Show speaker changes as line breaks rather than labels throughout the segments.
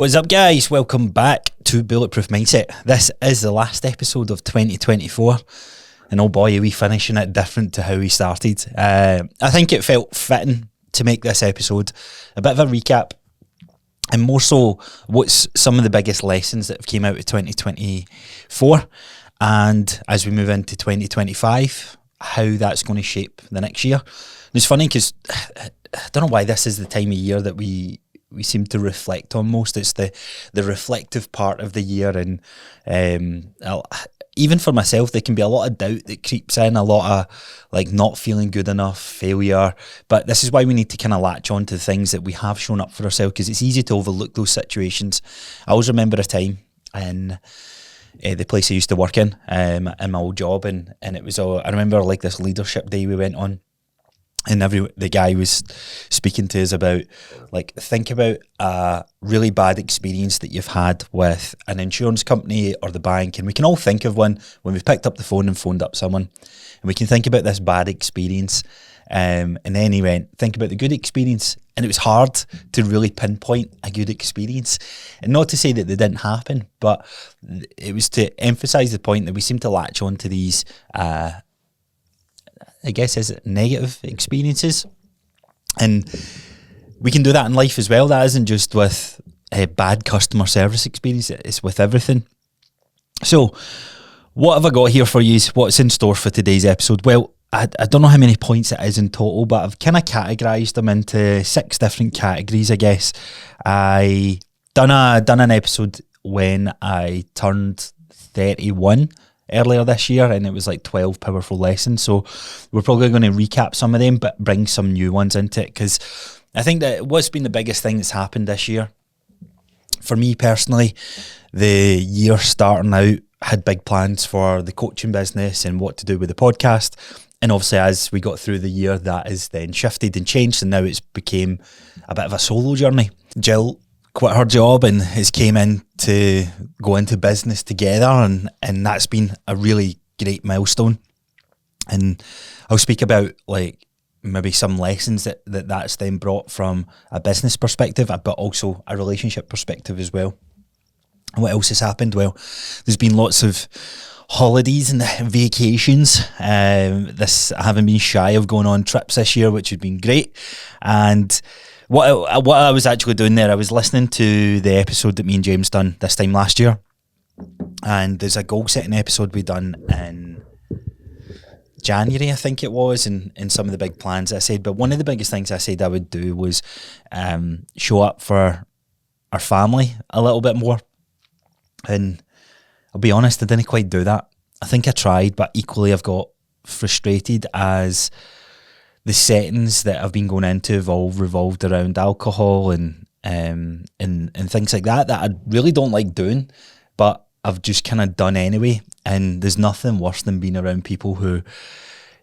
What's up, guys? Welcome back to Bulletproof Mindset. This is the last episode of 2024, and oh boy, are we finishing it different to how we started. I think it felt fitting to make this episode a bit of a recap, and more so what's some of the biggest lessons that have came out of 2024, and as we move into 2025, how that's going to shape the next year. And it's funny because I don't know why this is the time of year that we seem to reflect on most. It's the reflective part of the year, and even for myself, there can be a lot of doubt that creeps in, a lot of like not feeling good enough, failure. But this is why we need to kind of latch on to the things that we have shown up for ourselves, because it's easy to overlook those situations. I always remember a time in the place I used to work in my old job, and it was I remember like this leadership day we went on. And the guy was speaking to us about, like, think about a really bad experience that you've had with an insurance company or the bank. And we can all think of one when we've picked up the phone and phoned up someone. And we can think about this bad experience. And then he went, think about the good experience. And it was hard to really pinpoint a good experience. And not to say that they didn't happen, but it was to emphasise the point that we seem to latch on to these I guess is it negative experiences, and we can do that in life as well. That isn't just with a bad customer service experience, it's with everything. So what have I got here for you? What's in store for today's episode? Well, I don't know how many points it is in total, but I've kind of categorised them into 6 different categories, I guess. I done an episode when I turned 31 earlier this year, and it was like 12 powerful lessons. So we're probably going to recap some of them, but bring some new ones into it, because I think that what's been the biggest thing that's happened this year, for me personally, the year starting out, had big plans for the coaching business and what to do with the podcast. And obviously as we got through the year, that is then shifted and changed, and now it's became a bit of a solo journey. Jill quit her job and has came in to go into business together, and that's been a really great milestone. And I'll speak about like maybe some lessons that's then brought from a business perspective, but also a relationship perspective as well. And what else has happened? Well, there's been lots of holidays and vacations. I haven't been shy of going on trips this year, which has been great. And what I was actually doing there, I was listening to the episode that me and James done this time last year, and there's a goal setting episode we done in January, I think it was, and some of the big plans I said. But one of the biggest things I said I would do was show up for our family a little bit more. And I'll be honest, I didn't quite do that. I think I tried, but equally I've got frustrated as the settings that I've been going into revolved around alcohol and things like that I really don't like doing, but I've just kind of done anyway. And there's nothing worse than being around people who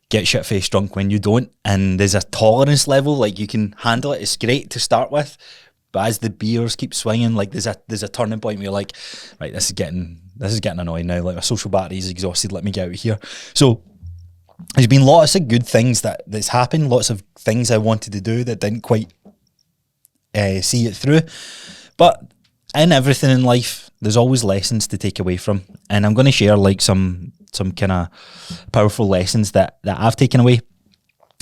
get shit-faced drunk when you don't. And there's a tolerance level, like you can handle it. It's great to start with, but as the beers keep swinging, like there's a turning point where you're like, right, this is getting annoying now. Like my social battery is exhausted. Let me get out of here. So there's been lots of good things that's happened, lots of things I wanted to do that didn't quite see it through. But in everything in life, there's always lessons to take away from. And I'm going to share like some kind of powerful lessons that I've taken away.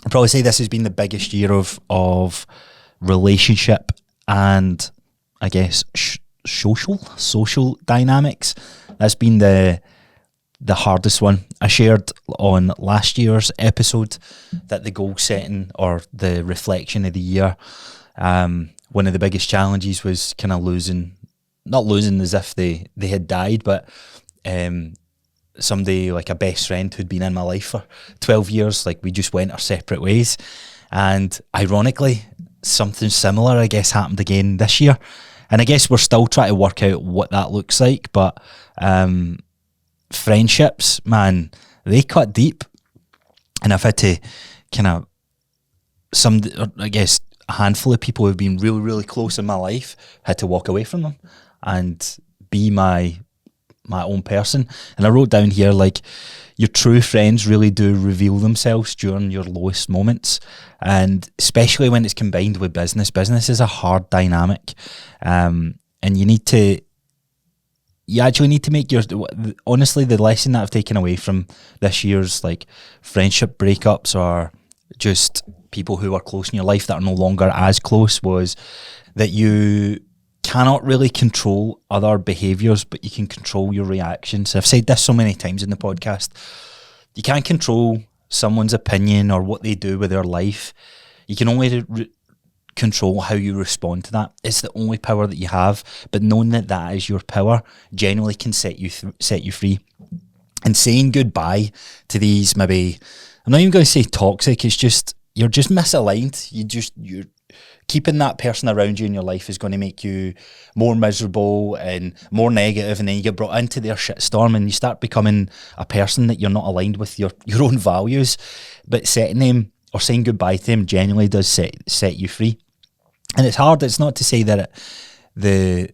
I'd probably say this has been the biggest year of relationship and I guess social dynamics. That's been the hardest one. I shared on last year's episode that the goal setting or the reflection of the year, one of the biggest challenges was kind of not losing as if they had died, but somebody like a best friend who'd been in my life for 12 years, like we just went our separate ways. And ironically, something similar, I guess, happened again this year. And I guess we're still trying to work out what that looks like, but friendships, man, they cut deep, and I've had to kind of I guess a handful of people who've been really, really close in my life, had to walk away from them and be my own person. And I wrote down here, like, your true friends really do reveal themselves during your lowest moments, and especially when it's combined with business. Business is a hard dynamic, and and you actually need to make honestly, the lesson that I've taken away from this year's like friendship breakups or just people who are close in your life that are no longer as close was that you cannot really control other behaviours, but you can control your reactions. I've said this so many times in the podcast. You can't control someone's opinion or what they do with their life. You can only control how you respond to that. It's the only power that you have, but knowing that that is your power generally can set you free. And saying goodbye to these, maybe, I'm not even going to say toxic, it's just, you're just misaligned. You're keeping that person around you in your life is going to make you more miserable and more negative, and then you get brought into their shitstorm and you start becoming a person that you're not aligned with your own values. But setting them or saying goodbye to them genuinely does set you free. And it's hard. It's not to say that the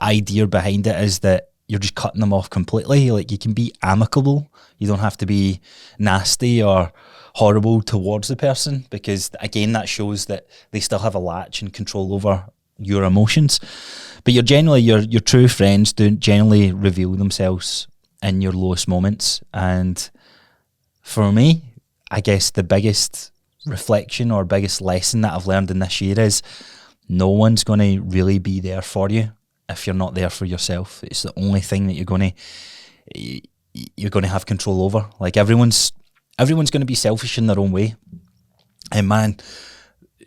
idea behind it is that you're just cutting them off completely. Like, you can be amicable. You don't have to be nasty or horrible towards the person, because again, that shows that they still have a latch and control over your emotions. But your true friends don't generally reveal themselves in your lowest moments. And for me, I guess the biggest reflection or biggest lesson that I've learned in this year is no one's going to really be there for you if you're not there for yourself. It's the only thing that you're going to have control over. Like, everyone's going to be selfish in their own way. And man,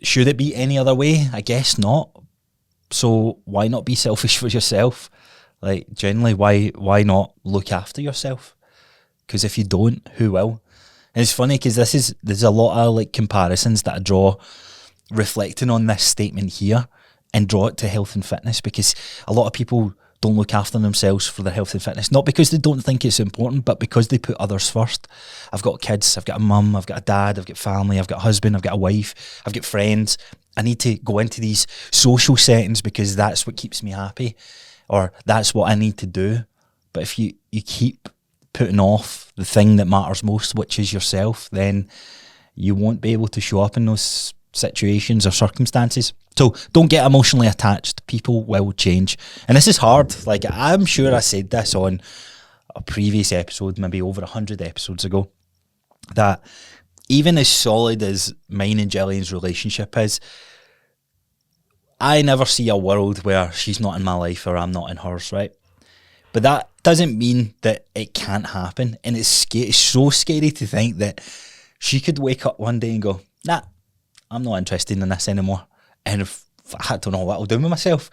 should it be any other way? I guess not. So why not be selfish for yourself? Like, generally, why not look after yourself? Because if you don't, who will? And it's funny because there's a lot of like comparisons that I draw reflecting on this statement here, and draw it to health and fitness, because a lot of people don't look after themselves for their health and fitness, not because they don't think it's important, but because they put others first. I've got kids, I've got a mum, I've got a dad, I've got family, I've got a husband, I've got a wife, I've got friends. I need to go into these social settings because that's what keeps me happy, or that's what I need to do. But if you keep putting off the thing that matters most, which is yourself, then you won't be able to show up in those situations or circumstances. So don't get emotionally attached. People will change. And this is hard. Like, I'm sure I said this on a previous episode, maybe over 100 episodes ago, that even as solid as mine and Gillian's relationship is, I never see a world where she's not in my life or I'm not in hers, right? But that doesn't mean that it can't happen. And it's so scary to think that she could wake up one day and go, nah, I'm not interested in this anymore. And if, I don't know what I'll do with myself.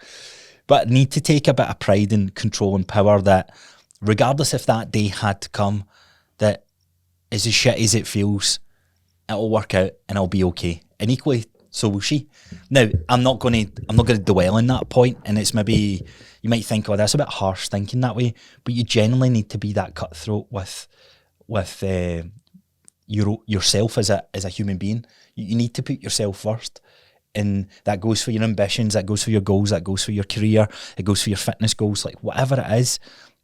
But I need to take a bit of pride and control and power that regardless if that day had to come, that as shit as it feels, it'll work out and I'll be okay. And equally, so will she. Now, I'm not going to dwell on that point, and it's maybe, you might think, oh, that's a bit harsh thinking that way, but you genuinely need to be that cutthroat with yourself as a human being. You need to put yourself first, and that goes for your ambitions, that goes for your goals, that goes for your career, it goes for your fitness goals, like whatever it is.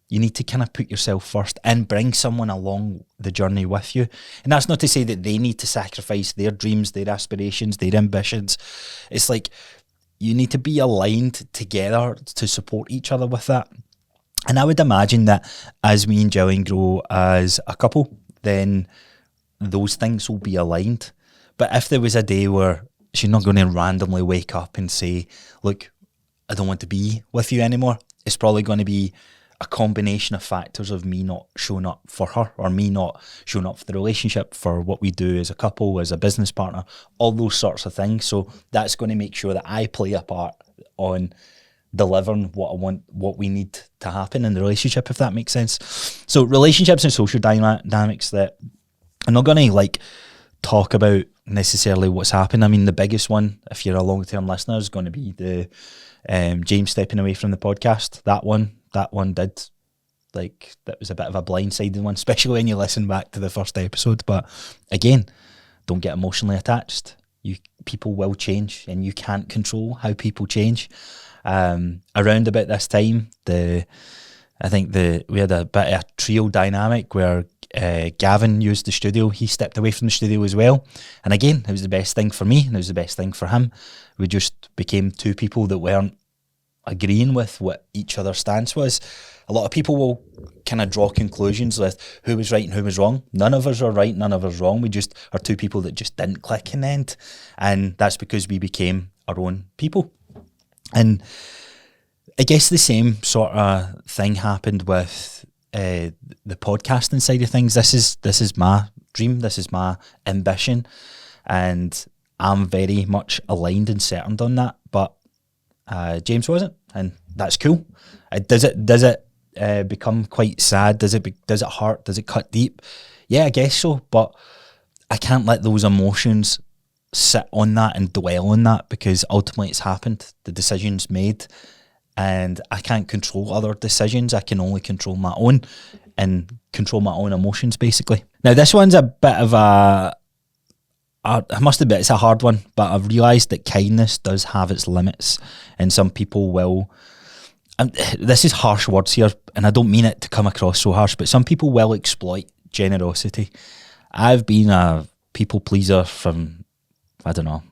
You need to kind of put yourself first and bring someone along the journey with you. And that's not to say that they need to sacrifice their dreams, their aspirations, their ambitions. It's like you need to be aligned together to support each other with that. And I would imagine that as me and Jillian grow as a couple, then those things will be aligned. But if there was a day where she's not going to randomly wake up and say, look, I don't want to be with you anymore, it's probably going to be a combination of factors of me not showing up for her, or me not showing up for the relationship, for what we do as a couple, as a business partner, all those sorts of things. So that's going to make sure that I play a part on delivering what I want, what we need to happen in the relationship, if that makes sense. So relationships and social dynamics that I'm not going to like talk about necessarily what's happened. I mean, the biggest one, if you're a long-term listener, is going to be the James stepping away from the podcast. That one did, like, that was a bit of a blindsided one, especially when you listen back to the first episode. But again, don't get emotionally attached. People will change, and you can't control how people change. Around about this time, I think we had a bit of a trio dynamic where Gavin used the studio. He stepped away from the studio as well. And again, it was the best thing for me, and it was the best thing for him. We just became two people that weren't agreeing with what each other's stance was. A lot of people will kind of draw conclusions with who was right and who was wrong. None of us are right, none of us wrong. We just are two people that just didn't click in the end. And that's because we became our own people. And I guess the same sort of thing happened with the podcasting side of things. This is my dream, this is my ambition, and I'm very much aligned and certain on that. But James wasn't, and that's cool. Does it become quite sad? Does it hurt? Does it cut deep? Yeah, I guess so. But I can't let those emotions sit on that and dwell on that, because ultimately it's happened. The decision's made, and I can't control other decisions. I can only control my own, and control my own emotions, basically. Now, this one's a bit of I must admit it's a hard one, but I've realised that kindness does have its limits, and some people will, and this is harsh words here, and I don't mean it to come across so harsh, but some people will exploit generosity. I've been a people pleaser from, I don't know,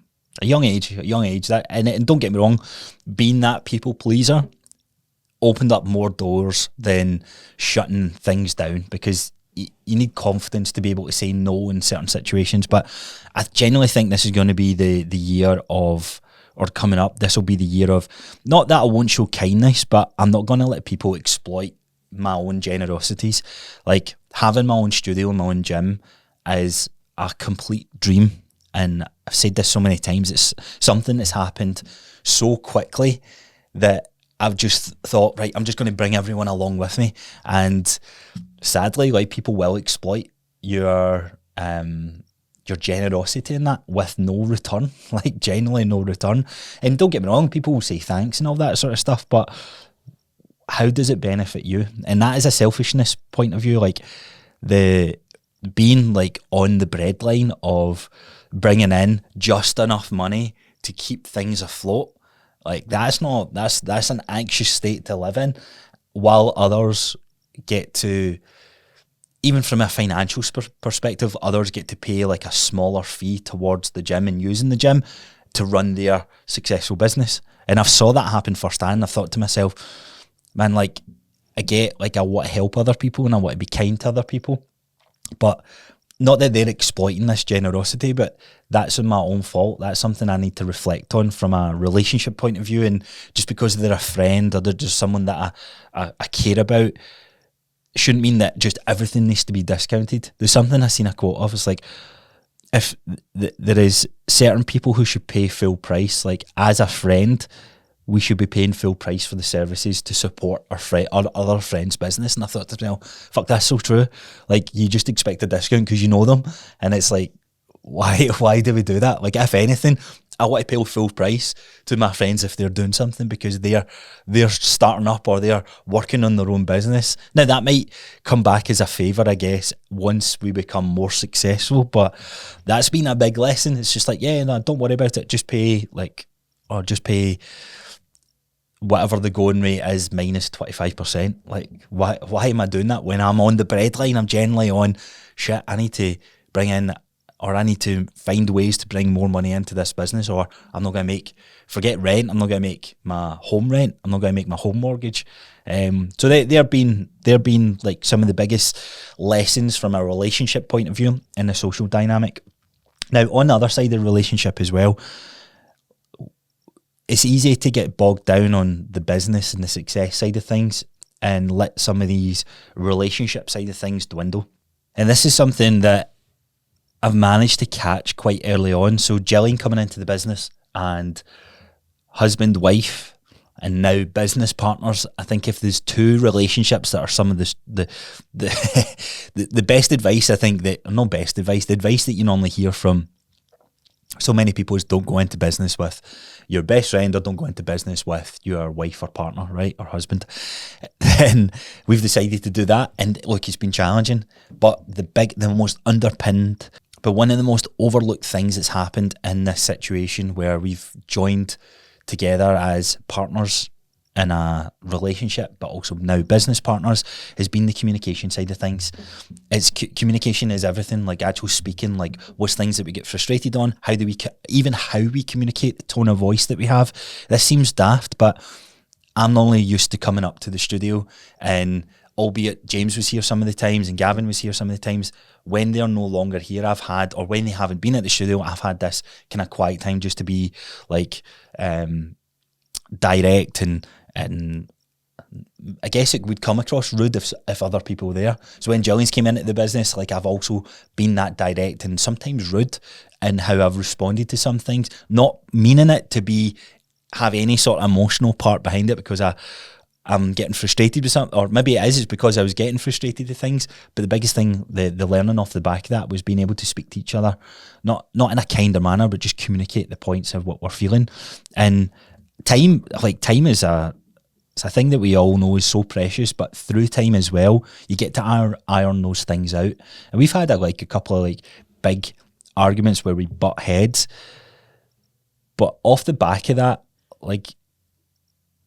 a young age, and don't get me wrong, being that people pleaser opened up more doors than shutting things down, because you need confidence to be able to say no in certain situations. But I genuinely think this is going to be the year of, or coming up, this will be the year of, not that I won't show kindness, but I'm not going to let people exploit my own generosities. Like, having my own studio, my own gym is a complete dream. And I've said this so many times, it's something that's happened so quickly that I've just thought, right, I'm just going to bring everyone along with me. And sadly, like, people will exploit your generosity in that with no return, like genuinely no return. And don't get me wrong, people will say thanks and all that sort of stuff, but how does it benefit you? And that is a selfishness point of view, like the being like on the breadline of bringing in just enough money to keep things afloat. Like, that's an anxious state to live in, while others get to, even from a financial perspective, others get to pay like a smaller fee towards the gym and using the gym to run their successful business. And I've saw that happen firsthand. I thought to myself, man, like, I want to help other people and I want to be kind to other people, but not that they're exploiting this generosity, but that's my own fault. That's something I need to reflect on from a relationship point of view. And just because they're a friend or they're just someone that I care about, shouldn't mean that just everything needs to be discounted. There's something I seen a quote of, it's like, if there is certain people who should pay full price, like as a friend, we should be paying full price for the services to support our other friend's business. And I thought to myself, fuck, that's so true. Like, you just expect a discount because you know them. And it's like, why do we do that? Like, if anything, I want to pay full price to my friends if they're doing something, because they're starting up or they're working on their own business. Now, that might come back as a favour, I guess, once we become more successful, but that's been a big lesson. It's just like, yeah, no, don't worry about it. Just pay whatever the going rate is minus 25%. Like, why am I doing that when I'm on the breadline? I'm generally on, shit, I need to bring in, or I need to find ways to bring more money into this business, or I'm not going to forget rent, I'm not going to make my home rent, I'm not going to make my home mortgage. So they're been like some of the biggest lessons from a relationship point of view in the social dynamic. Now, on the other side of the relationship as well, it's easy to get bogged down on the business and the success side of things and let some of these relationship side of things dwindle. And this is something that I've managed to catch quite early on. So Gillian coming into the business, and husband, wife, and now business partners. I think if there's two relationships that are some of the best advice, I think that, not best advice, the advice that you normally hear from so many people is, don't go into business with your best friend, or don't go into business with your wife or partner, right, or husband. Then we've decided to do that, and look, it's been challenging, but one of the most overlooked things that's happened in this situation where we've joined together as partners in a relationship, but also now business partners, has been the communication side of things. It's communication is everything, like actual speaking, like what's things that we get frustrated on, how we communicate, the tone of voice that we have. This seems daft, but I'm normally used to coming up to the studio, and albeit James was here some of the times and Gavin was here some of the times, when they're no longer here, or when they haven't been at the studio, I've had this kind of quiet time just to be like direct, and I guess it would come across rude if other people were there. So when Gillian's came into the business, like, I've also been that direct and sometimes rude in how I've responded to some things, not meaning it to have any sort of emotional part behind it, because I'm getting frustrated with something, or maybe it's because I was getting frustrated with things. But the biggest thing, the learning off the back of that, was being able to speak to each other, not in a kinder manner, but just communicate the points of what we're feeling. And time is it's a thing that we all know is so precious, but through time as well, you get to iron those things out. And we've had a couple of big arguments where we butt heads, but off the back of that,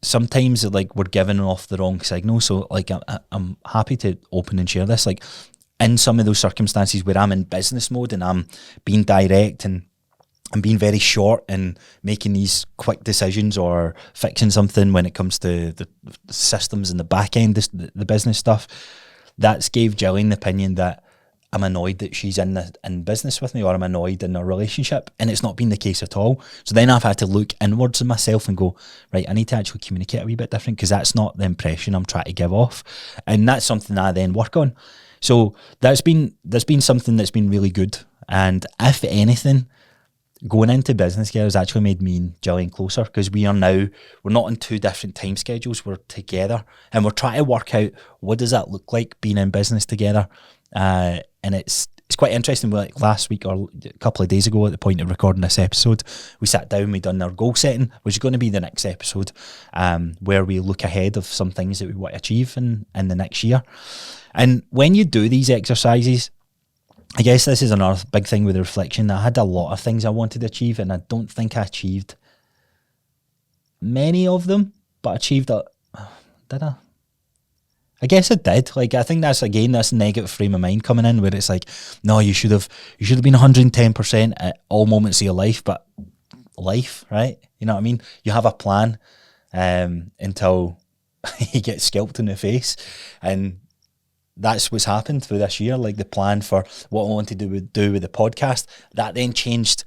sometimes we're giving off the wrong signal. So I'm happy to open and share this. In some of those circumstances where I'm in business mode and I'm being direct and I'm being very short and making these quick decisions or fixing something when it comes to the systems and the back end, the business stuff, that's gave Gillian the opinion that I'm annoyed that she's in business with me, or I'm annoyed in our relationship, and it's not been the case at all. So then I've had to look inwards in myself and go, right, I need to actually communicate a wee bit different, because that's not the impression I'm trying to give off, and that's something I then work on. So there's been something that's been really good, and if anything, going into business gear has actually made me and Gillian closer, because we're not on two different time schedules, we're together, and we're trying to work out what does that look like being in business together. And it's quite interesting. Last week or a couple of days ago, at the point of recording this episode, we sat down, we done our goal setting, which is going to be the next episode, where we look ahead of some things that we want to achieve in the next year. And when you do these exercises, I guess this is another big thing with the reflection. I had a lot of things I wanted to achieve, and I don't think I achieved many of them, but achieved did I? I guess it did. I think that's, again, this negative frame of mind coming in, where it's no, you should have been 110% at all moments of your life, but life, right? You know what I mean? You have a plan until you get scalped in the face, and that's what's happened through this year. The plan for what I wanted to do with the podcast, that then changed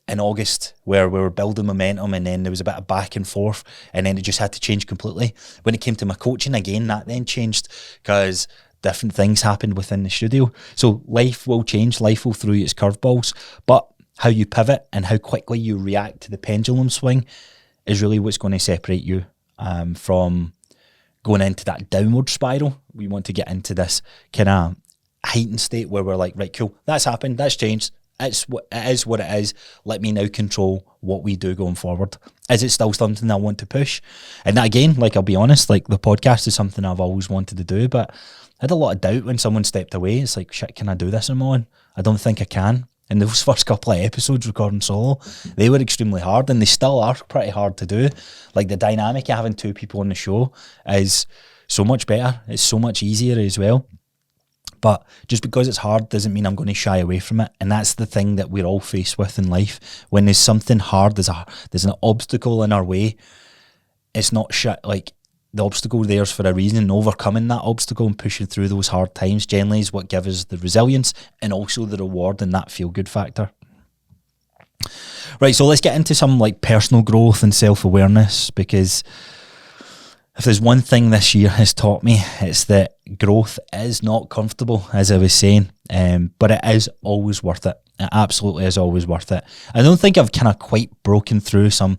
in August, where we were building momentum, and then there was a bit of back and forth, and then it just had to change completely. When it came to my coaching, again, that then changed, because different things happened within the studio. So life will change, life will throw you its curveballs, but how you pivot and how quickly you react to the pendulum swing is really what's going to separate you from going into that downward spiral. We want to get into this kind of heightened state where we're right, cool, that's happened, that's changed. It is what it is. Let me now control what we do going forward. Is it still something I want to push? And that, again, I'll be honest, the podcast is something I've always wanted to do, but I had a lot of doubt when someone stepped away. It's shit, can I do this on my own? I don't think I can. And those first couple of episodes recording solo, they were extremely hard, and they still are pretty hard to do. The dynamic of having two people on the show is so much better. It's so much easier as well. But just because it's hard doesn't mean I'm going to shy away from it. And that's the thing that we're all faced with in life. When there's something hard, there's an obstacle in our way. It's not shit. The obstacle there's for a reason, and overcoming that obstacle and pushing through those hard times generally is what gives us the resilience and also the reward and that feel-good factor. Right, so let's get into some personal growth and self-awareness, because if there's one thing this year has taught me, it's that growth is not comfortable, as I was saying, but it is always worth it. It absolutely is always worth it. I don't think I've kind of quite broken through some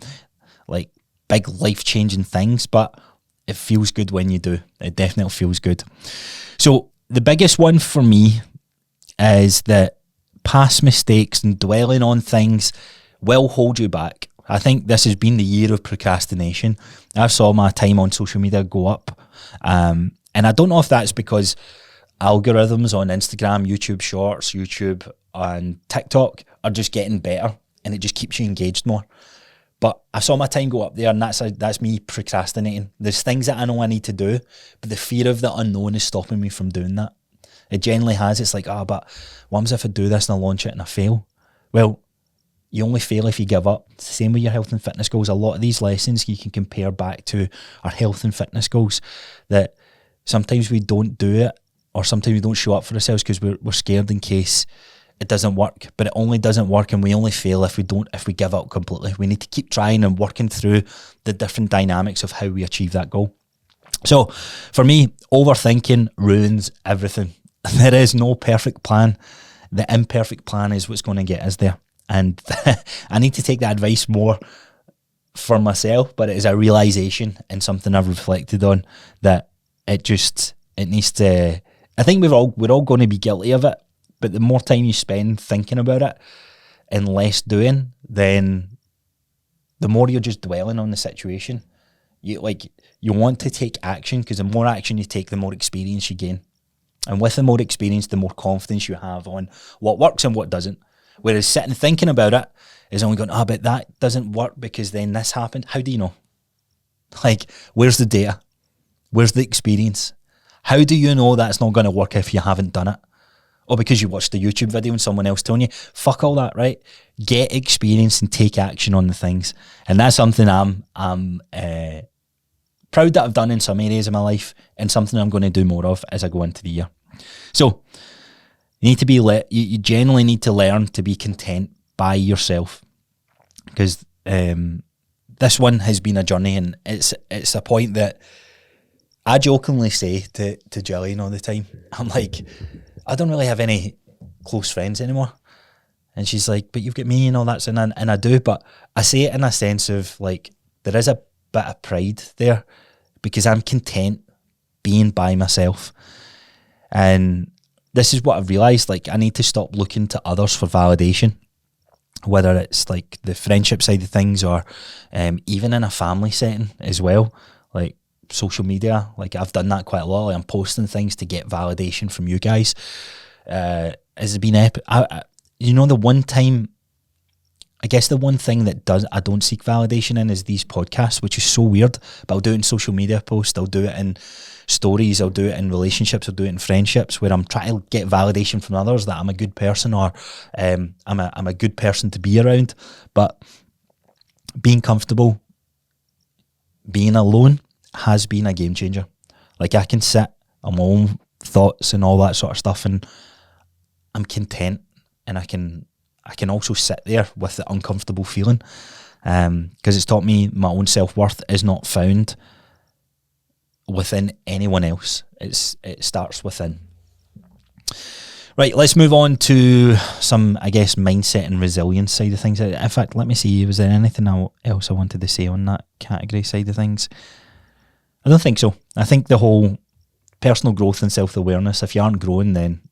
big life-changing things, but it feels good when you do. It definitely feels good. So the biggest one for me is that past mistakes and dwelling on things will hold you back. I think this has been the year of procrastination. I've saw my time on social media go up. And I don't know if that's because algorithms on Instagram, YouTube Shorts, YouTube and TikTok are just getting better, and it just keeps you engaged more. But I saw my time go up there, and that's me procrastinating. There's things that I know I need to do, but the fear of the unknown is stopping me from doing that. It generally has. It's but what happens if I do this and I launch it and I fail? Well, You only fail if you give up. It's the same with your health and fitness goals. A lot of these lessons you can compare back to our health and fitness goals, that sometimes we don't do it, or sometimes we don't show up for ourselves because we're scared in case it doesn't work. But it only doesn't work, and we only fail if we give up completely. We need to keep trying and working through the different dynamics of how we achieve that goal. So for me, overthinking ruins everything. There is no perfect plan. The imperfect plan is what's going to get us there. And I need to take that advice more for myself, but it is a realisation and something I've reflected on, that it needs to, I think we're all going to be guilty of it, but the more time you spend thinking about it and less doing, then the more you're just dwelling on the situation. You want to take action, because the more action you take, the more experience you gain. And with the more experience, the more confidence you have on what works and what doesn't. Whereas sitting thinking about it is only going, but that doesn't work because then this happened. How do you know? Like, where's the data? Where's the experience? How do you know that's not going to work if you haven't done it? Or because you watched a YouTube video and someone else telling you? Fuck all that, right? Get experience and take action on the things. And that's something I'm proud that I've done in some areas of my life, and something I'm going to do more of as I go into the year. So, you need to you generally need to learn to be content by yourself, because this one has been a journey, and it's a point that I jokingly say to Gillian all the time. I'm like, I don't really have any close friends anymore, and she's like, but you've got me and all that, and I do, but I say it in a sense of like, there is a bit of pride there, because I'm content being by myself. And this is what I've realised, like, I need to stop looking to others for validation, whether it's like the friendship side of things, or even in a family setting as well, like social media. Like, I've done that quite a lot. Like, I'm posting things to get validation from you guys. Has been epic. The one time, I guess the one thing that I don't seek validation in is these podcasts, which is so weird, but I'll do it in social media posts, I'll do it in stories, I'll do it in relationships, I'll do it in friendships, where I'm trying to get validation from others that I'm a good person, or I'm a good person to be around. But being comfortable, being alone has been a game changer. Like, I can sit on my own thoughts and all that sort of stuff, and I'm content, and I can also sit there with the uncomfortable feeling, because it's taught me my own self-worth is not found within anyone else. It starts within. Right, let's move on to some, I guess, mindset and resilience side of things. In fact, let me see, was there anything else I wanted to say on that category side of things? I don't think so. I think the whole personal growth and self-awareness, if you aren't growing, then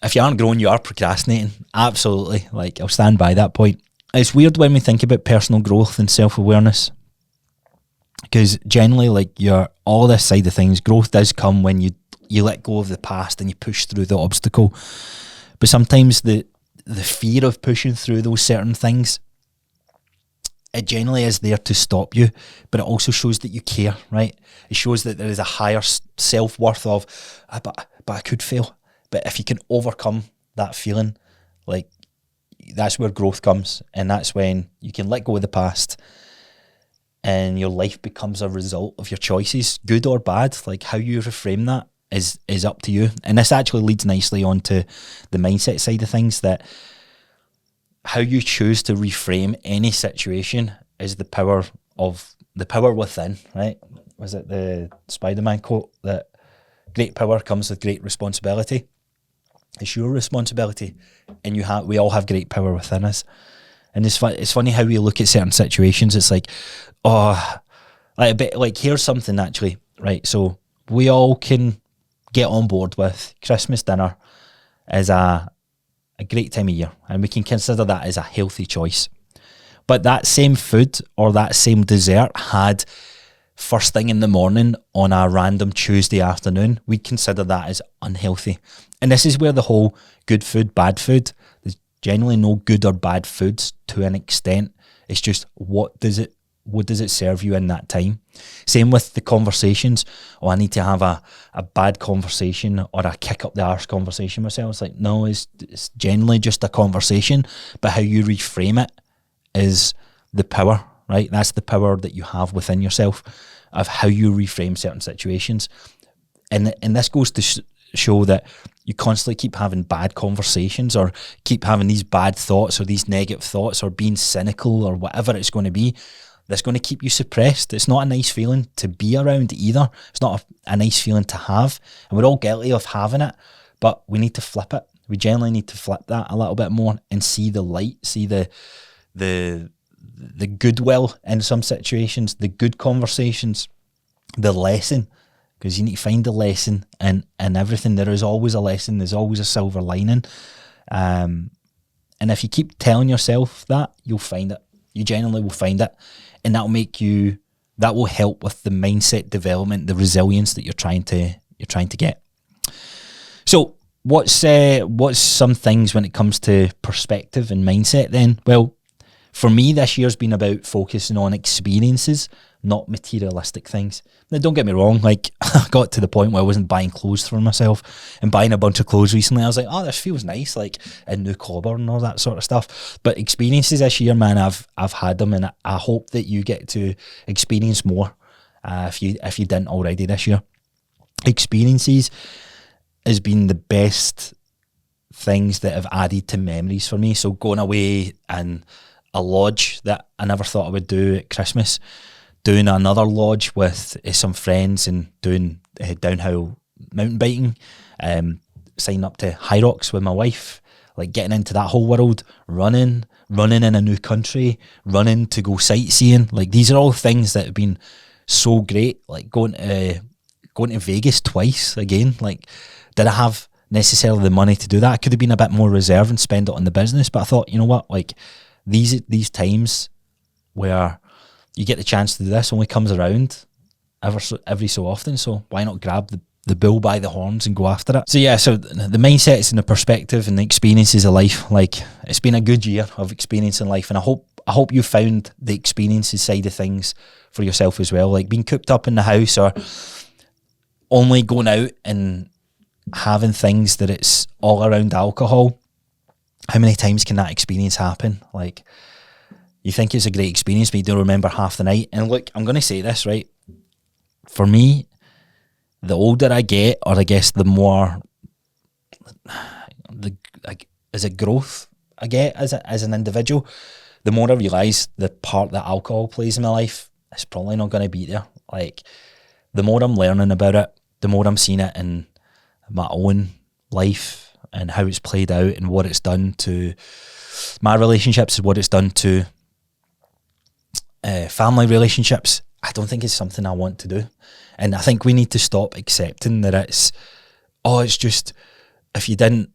if you aren't growing, you are procrastinating. Absolutely. Like, I'll stand by that point. It's weird when we think about personal growth and self-awareness, because generally, like, all this side of things, growth does come when you let go of the past and you push through the obstacle. But sometimes the fear of pushing through those certain things, it generally is there to stop you, but it also shows that you care, right? It shows that there is a higher self-worth of, but I could fail. But if you can overcome that feeling, like, that's where growth comes. And that's when you can let go of the past, and your life becomes a result of your choices, good or bad. Like, how you reframe that is up to you. And this actually leads nicely onto the mindset side of things, that how you choose to reframe any situation is the power within, right? Was it the Spider-Man quote that great power comes with great responsibility? It's your responsibility, and we all have great power within us. And it's funny how we look at certain situations. It's like, here's something actually, right? So we all can get on board with Christmas dinner as a great time of year, and we can consider that as a healthy choice. But that same food or that same dessert had first thing in the morning on a random Tuesday afternoon, we'd consider that as unhealthy. And this is where the whole good food, bad food, there's generally no good or bad foods to an extent. It's just, what does it what does it serve you in that time? Same with the conversations. Oh, I need to have a bad conversation or a kick up the arse conversation with myself. It's like, no, it's generally just a conversation, but how you reframe it is the power, right? That's the power that you have within yourself of how you reframe certain situations. And this goes to show that you constantly keep having bad conversations or keep having these bad thoughts or these negative thoughts or being cynical or whatever it's going to be, that's going to keep you suppressed. It's not a nice feeling to be around either. It's not a nice feeling to have. And we're all guilty of having it, but we need to flip it. We generally need to flip that a little bit more and see the light, see the goodwill in some situations, the good conversations, the lesson. Because you need to find the lesson in everything. There is always a lesson. There's always a silver lining. And if you keep telling yourself that, you'll find it. You genuinely will find it. And that will help with the mindset development, the resilience that you're trying to get. So what's some things when it comes to perspective and mindset then? Well, for me, this year's been about focusing on experiences, not materialistic things. Now, don't get me wrong, like, I got to the point where I wasn't buying clothes for myself and buying a bunch of clothes recently. I was like, oh, this feels nice, like a new collar and all that sort of stuff. But experiences this year, man, I've had them, and I hope that you get to experience more if you didn't already this year. Experiences has been the best things that have added to memories for me. So going away and a lodge that I never thought I would do at Christmas, doing another lodge with some friends and doing downhill mountain biking, signing up to High Rocks with my wife, like getting into that whole world, running in a new country, running to go sightseeing. Like, these are all things that have been so great. Like going to Vegas twice again. Like, did I have necessarily the money to do that? I could have been a bit more reserved and spend it on the business, but I thought, you know what, like, these times where you get the chance to do this only comes around every so often, so why not grab the bull by the horns and go after it? So yeah, so the mindsets and the perspective and the experiences of life, like, it's been a good year of experiencing life, and I hope you found the experiences side of things for yourself as well. Like, being cooped up in the house or only going out and having things that it's all around alcohol, how many times can that experience happen? Like, you think it's a great experience, but you don't remember half the night. And look, I'm going to say this, right? For me, the older I get, or I guess the more, as a growth I get as an individual, the more I realise the part that alcohol plays in my life is probably not going to be there. Like, the more I'm learning about it, the more I'm seeing it in my own life and how it's played out and what it's done to my relationships and what it's done to family relationships. I don't think it's something I want to do. And I think we need to stop accepting that it's just, if you didn't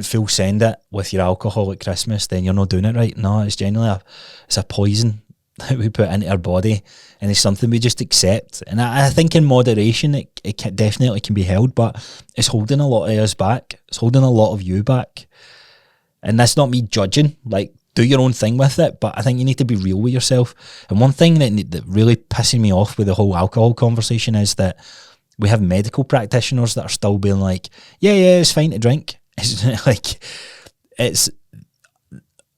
full send it with your alcohol at Christmas, then you're not doing it right. No, it's genuinely it's a poison that we put into our body, and it's something we just accept. And I think in moderation it definitely can be held, but it's holding a lot of us back. It's holding a lot of you back. And that's not me judging, like, do your own thing with it, but I think you need to be real with yourself. And one thing that really pissing me off with the whole alcohol conversation is that we have medical practitioners that are still being like, yeah, it's fine to drink. It's like, it's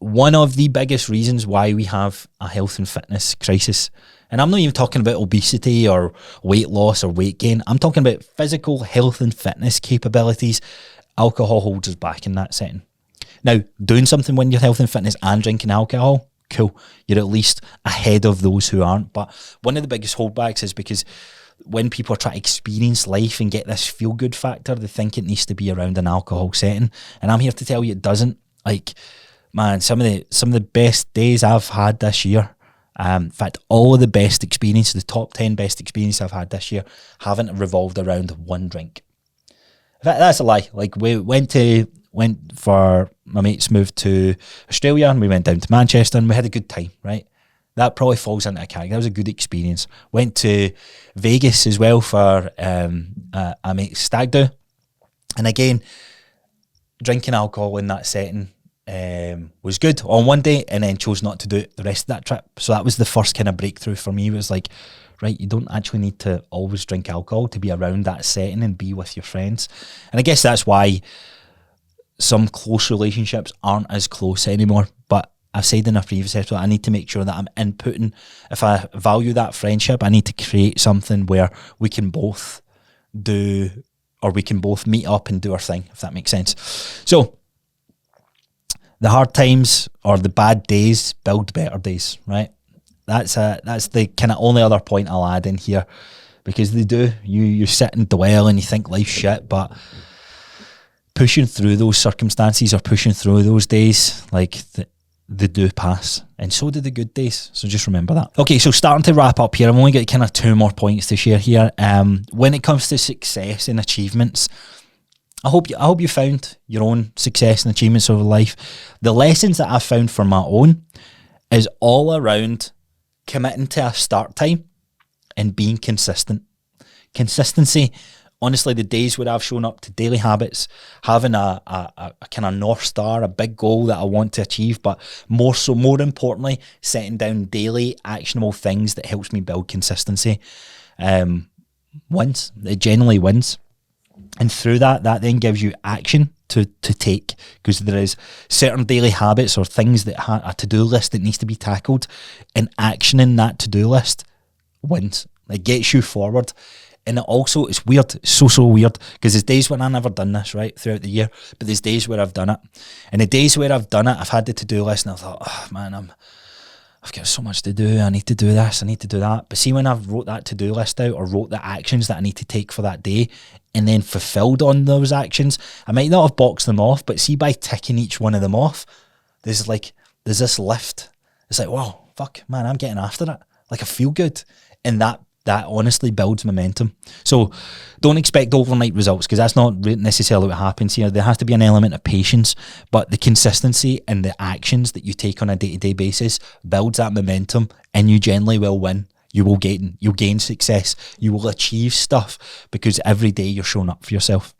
one of the biggest reasons why we have a health and fitness crisis. And I'm not even talking about obesity or weight loss or weight gain. I'm talking about physical health and fitness capabilities. Alcohol holds us back in that setting. Now, doing something when you're health and fitness and drinking alcohol, cool. You're at least ahead of those who aren't. But one of the biggest holdbacks is because when people are trying to experience life and get this feel-good factor, they think it needs to be around an alcohol setting. And I'm here to tell you it doesn't. Like, man, some of the best days I've had this year, in fact, all of the best experiences, the top 10 best experiences I've had this year, haven't revolved around one drink. In fact, that's a lie. Like, we went for my mates moved to Australia, and we went down to Manchester, and we had a good time, right? That probably falls into a category. That was a good experience. Went to Vegas as well for a mate's stag do, and again, drinking alcohol in that setting was good on one day and then chose not to do it the rest of that trip. So that was the first kind of breakthrough for me. It was like, right, you don't actually need to always drink alcohol to be around that setting and be with your friends. And I guess that's why some close relationships aren't as close anymore. But I've said in a previous episode, I need to make sure that I'm inputting. If I value that friendship, I need to create something where we can both do, or we can both meet up and do our thing, if that makes sense. So the hard times or the bad days build better days, right? That's the kind of only other point I'll add in here, because they do. You sit and dwell and you think life's shit, but pushing through those circumstances or pushing through those days, like they do pass, and so do the good days. So just remember that. Okay, so starting to wrap up here, I've only got kind of 2 more points to share here. When it comes to success and achievements, I hope you found your own success and achievements over life. The lessons that I've found for my own is all around committing to a start time and being consistent. Consistency, honestly, the days where I've shown up to daily habits, having a kind of North Star, a big goal that I want to achieve, but more importantly, setting down daily actionable things that helps me build consistency, wins. It generally wins. And through that then gives you action to take, because there is certain daily habits or things that a to-do list that needs to be tackled, and actioning that to-do list wins. It gets you forward. And it also, it's weird, so weird, because there's days when I've never done this, right, throughout the year, but there's days where I've done it. And the days where I've done it, I've had the to-do list and I thought, oh man, I've got so much to do, I need to do this, I need to do that. But see, when I've wrote that to-do list out, or wrote the actions that I need to take for that day, and then fulfilled on those actions, I might not have boxed them off, but see, by ticking each one of them off, there's this lift. It's like, wow, fuck, man, I'm getting after it. Like, I feel good. And that honestly builds momentum. So don't expect overnight results, because that's not necessarily what happens here. There has to be an element of patience, but the consistency and the actions that you take on a day-to-day basis builds that momentum, and you generally will win. You'll gain success. You will achieve stuff, because every day you're showing up for yourself.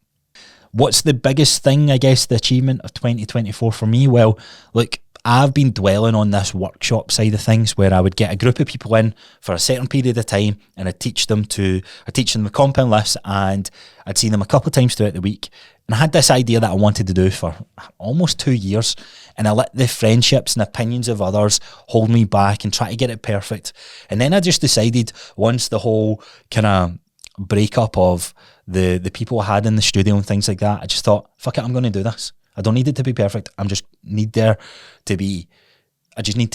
What's the biggest thing, I guess, the achievement of 2024 for me? Well, look, I've been dwelling on this workshop side of things, where I would get a group of people in for a certain period of time, and I'd teach them the compound lifts, and I'd see them a couple of times throughout the week. And I had this idea that I wanted to do for almost 2 years, and I let the friendships and opinions of others hold me back and try to get it perfect. And then I just decided, once the whole kind of breakup of the people I had in the studio and things like that, I just thought, fuck it, I'm going to do this. I don't need it to be perfect. I just need to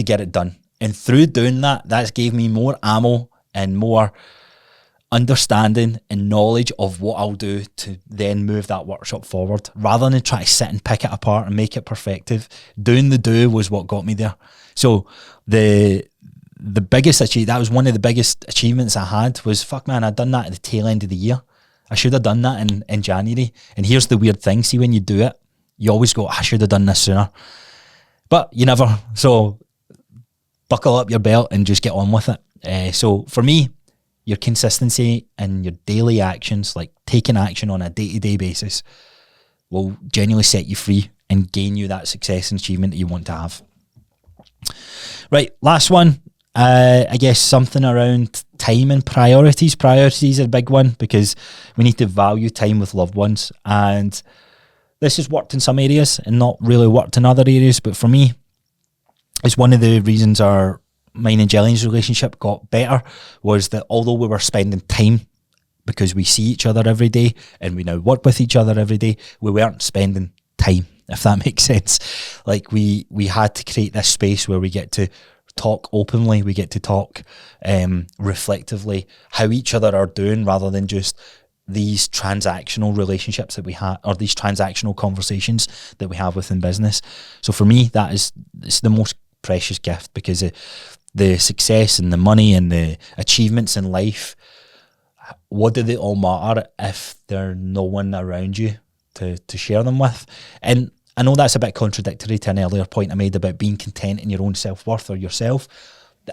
get it done. And through doing that, that's gave me more ammo and more understanding and knowledge of what I'll do to then move that workshop forward, rather than try to sit and pick it apart and make it perfective. Doing the do was what got me there. So the biggest achievement, that was one of the biggest achievements I had, was, fuck man, I'd done that at the tail end of the year. I should have done that in January. And here's the weird thing, see, when you do it, you always go, I should have done this sooner. But you never. So buckle up your belt and just get on with it. So for me, your consistency and your daily actions, like taking action on a day-to-day basis, will genuinely set you free and gain you that success and achievement that you want to have. Right, last one. I guess something around time and priorities. Priorities are a big one, because we need to value time with loved ones. And this has worked in some areas and not really worked in other areas. But for me, it's one of the reasons mine and Jillian's relationship got better, was that although we were spending time, because we see each other every day and we now work with each other every day, we weren't spending time, if that makes sense. Like we had to create this space where we get to talk openly, we get to talk reflectively how each other are doing, rather than just these transactional relationships that we have, or these transactional conversations that we have within business. So for me, it's the most precious gift, because the success and the money and the achievements in life, what do they all matter if there's no one around you to share them with? And I know that's a bit contradictory to an earlier point I made about being content in your own self-worth or yourself.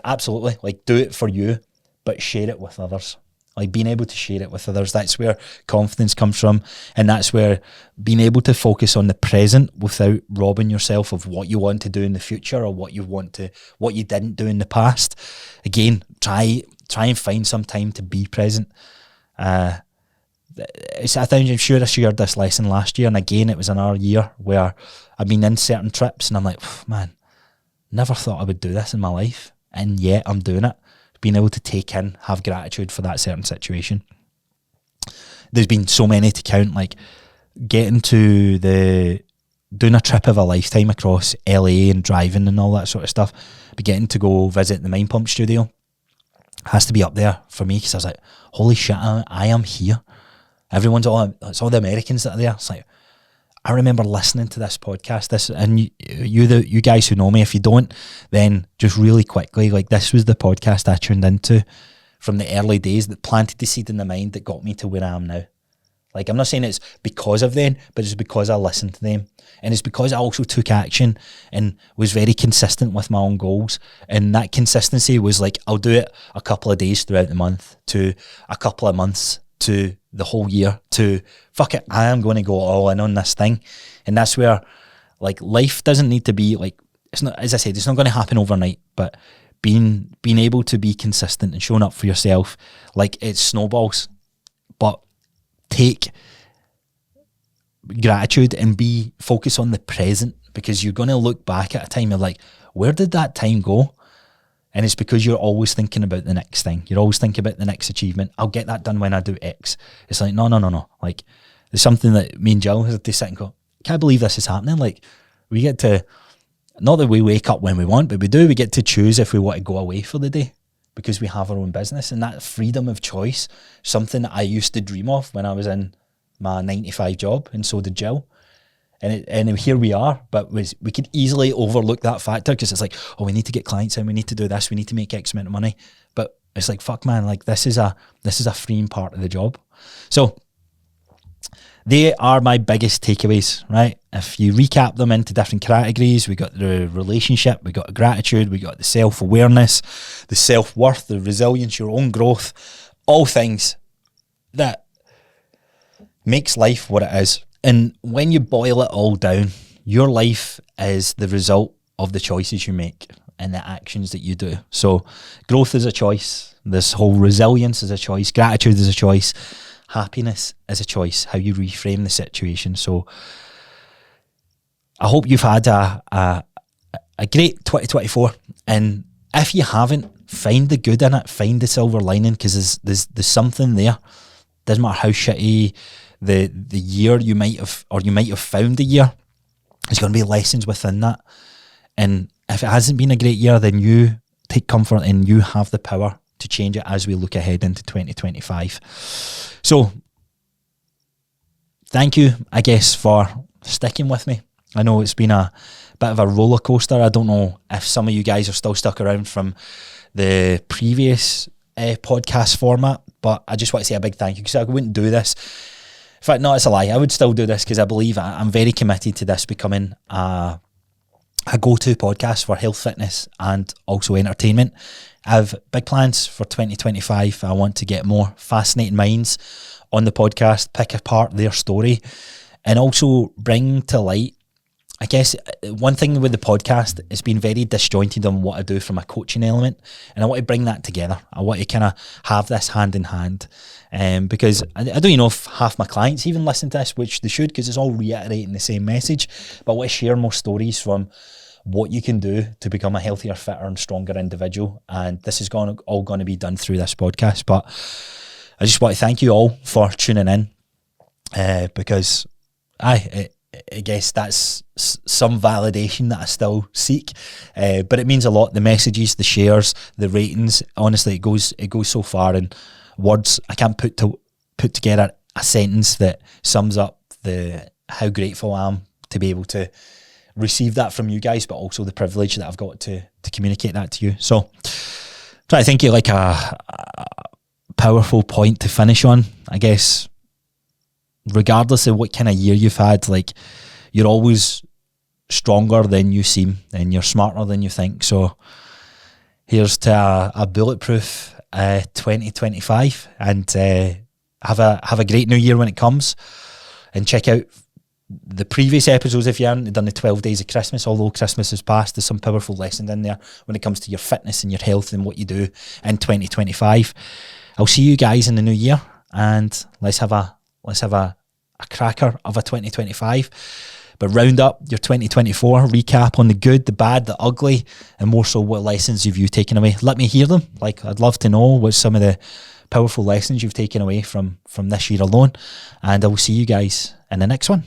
Absolutely, like, do it for you, but share it with others. like being able to share it with others. That's where confidence comes from, and that's where being able to focus on the present without robbing yourself of what you want to do in the future or what you didn't do in the past. Again, try and find some time to be present. I'm sure I shared this lesson last year, and again it was another year where I've been in certain trips and I'm like, man, never thought I would do this in my life, and yet I'm doing it. Being able to take in, have gratitude for that certain situation. There's been so many to count, like doing a trip of a lifetime across LA and driving and all that sort of stuff, but getting to go visit the Mind Pump studio has to be up there for me, because I was like, holy shit, I am here. It's all the Americans that are there. It's like, I remember listening to this podcast, and you guys who know me, if you don't, then just really quickly, like, this was the podcast I tuned into from the early days that planted the seed in the mind that got me to where I am now. Like, I'm not saying it's because of them, but it's because I listened to them. And it's because I also took action and was very consistent with my own goals. And that consistency was like, I'll do it a couple of days throughout the month, to a couple of months, to the whole year, to fuck it, I am going to go all in on this thing. And that's where, like, life doesn't need to be like, it's not, as I said, it's not going to happen overnight, but being able to be consistent and showing up for yourself, like, it snowballs. But take gratitude and be focused on the present, because you're going to look back at a time, you're like, where did that time go? And it's because you're always thinking about the next thing. You're always thinking about the next achievement. I'll get that done when I do X. It's like, no. Like, there's something that me and Jill have to sit and go, can't believe this is happening. Like, we get to, not that we wake up when we want, but we get to choose if we want to go away for the day, because we have our own business. And that freedom of choice, something that I used to dream of when I was in my 9-to-5 job, and so did Jill. And here we are, but we could easily overlook that factor, because it's like, oh, we need to get clients in, we need to do this, we need to make X amount of money. But it's like, fuck, man, like, this is a freeing part of the job. So they are my biggest takeaways, right? If you recap them into different categories, we got the relationship, we got the gratitude, we got the self-awareness, the self-worth, the resilience, your own growth, all things that makes life what it is. And when you boil it all down, your life is the result of the choices you make and the actions that you do. So growth is a choice. This whole resilience is a choice. Gratitude is a choice. Happiness is a choice, how you reframe the situation. So I hope you've had a great 2024. And if you haven't, find the good in it. Find the silver lining, because there's something there. Doesn't matter how shitty the year you might have found the year, there's going to be lessons within that. And if it hasn't been a great year, then you take comfort and you have the power to change it as we look ahead into 2025. So thank you, I guess, for sticking with me. I know it's been a bit of a roller coaster. I don't know if some of you guys are still stuck around from the previous podcast format, but I just want to say a big thank you, because I wouldn't do this. In fact, no, it's a lie. I would still do this, because I believe I'm very committed to this becoming a go-to podcast for health, fitness, and also entertainment. I have big plans for 2025. I want to get more fascinating minds on the podcast, pick apart their story, and also bring to light, I guess, one thing with the podcast, it's been very disjointed on what I do from a coaching element, and I want to bring that together. I want to kind of have this hand in hand, because I don't even know if half my clients even listen to this, which they should, because it's all reiterating the same message, but I want to share more stories from what you can do to become a healthier, fitter, and stronger individual, and this is all going to be done through this podcast. But I just want to thank you all for tuning in, because I guess that's some validation that I still seek, but it means a lot. The messages, the shares, the ratings, honestly, it goes so far. And words, I can't put together a sentence that sums up how grateful I am to be able to receive that from you guys, but also the privilege that I've got to communicate that to you. So try to think of like a powerful point to finish on, I guess. Regardless of what kind of year you've had, like, you're always stronger than you seem, and you're smarter than you think. So here's to a bulletproof 2025, and have a great new year when it comes. And check out the previous episodes if you haven't done the 12 days of Christmas. Although Christmas has passed, there's some powerful lessons in there when it comes to your fitness and your health and what you do in 2025. I'll see you guys in the new year, and let's have a cracker of a 2025. But round up your 2024, recap on the good, the bad, the ugly, and more so what lessons have you taken away. Let me hear them. Like, I'd love to know what some of the powerful lessons you've taken away from this year alone. And I will see you guys in the next one.